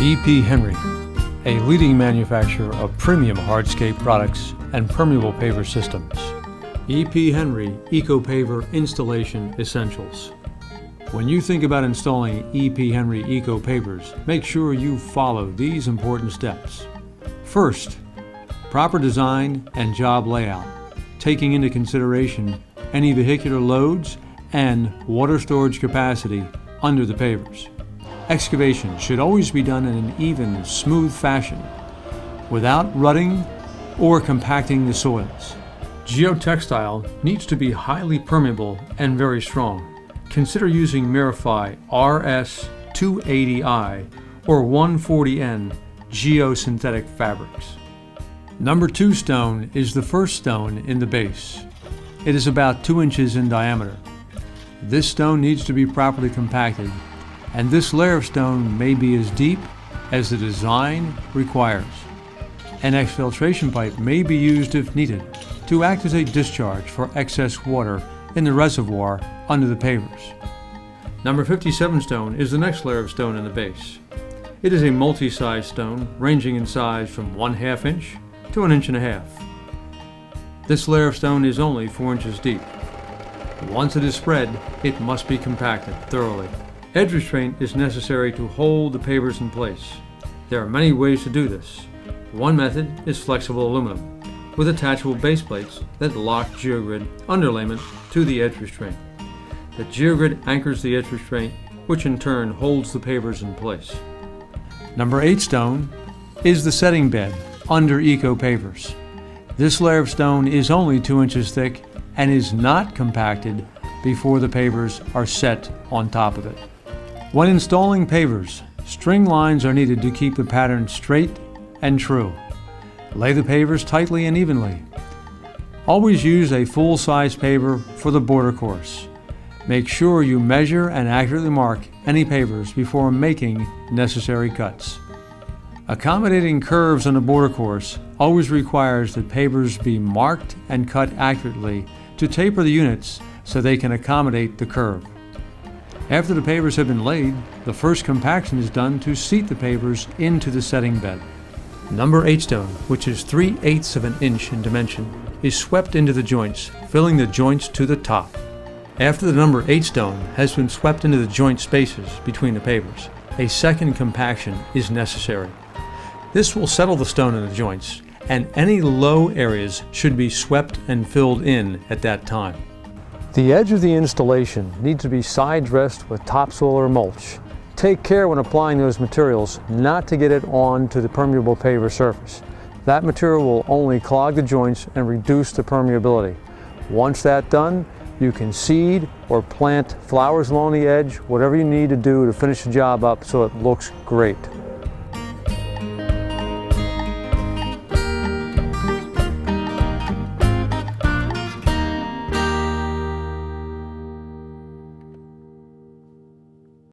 E.P. Henry, a leading manufacturer of premium hardscape products and permeable paver systems. E.P. Henry EcoPaver Installation Essentials. When you think about installing E.P. Henry ecopavers, make sure you follow these important steps. First, proper design and job layout, taking into consideration any vehicular loads and water storage capacity under the pavers. Excavation should always be done in an even, smooth fashion, without rutting or compacting the soils. Geotextile needs to be highly permeable and very strong. Consider using Mirify RS280i or 140N geosynthetic fabrics. Number 2 stone is the first stone in the base. It is about 2 inches in diameter. This stone needs to be properly compacted, and this layer of stone may be as deep as the design requires. An exfiltration pipe may be used if needed to act as a discharge for excess water in the reservoir under the pavers. Number 57 stone is the next layer of stone in the base. It is a multi-size stone ranging in size from 1/2 inch to 1.5 inches. This layer of stone is only 4 inches deep. Once it is spread, it must be compacted thoroughly. Edge restraint is necessary to hold the pavers in place. There are many ways to do this. One method is flexible aluminum with attachable base plates that lock geogrid underlayment to the edge restraint. The geogrid anchors the edge restraint, which in turn holds the pavers in place. Number 8 stone is the setting bed under ecopavers. This layer of stone is only 2 inches thick and is not compacted before the pavers are set on top of it. When installing pavers, string lines are needed to keep the pattern straight and true. Lay the pavers tightly and evenly. Always use a full-size paver for the border course. Make sure you measure and accurately mark any pavers before making necessary cuts. Accommodating curves on the border course always requires that pavers be marked and cut accurately to taper the units so they can accommodate the curve. After the pavers have been laid, the first compaction is done to seat the pavers into the setting bed. Number 8 stone, which is 3/8 of an inch in dimension, is swept into the joints, filling the joints to the top. After the number 8 stone has been swept into the joint spaces between the pavers, a second compaction is necessary. This will settle the stone in the joints, and any low areas should be swept and filled in at that time. The edge of the installation needs to be side dressed with topsoil or mulch. Take care when applying those materials not to get it onto the permeable paver surface. That material will only clog the joints and reduce the permeability. Once that's done, you can seed or plant flowers along the edge, whatever you need to do to finish the job up so it looks great.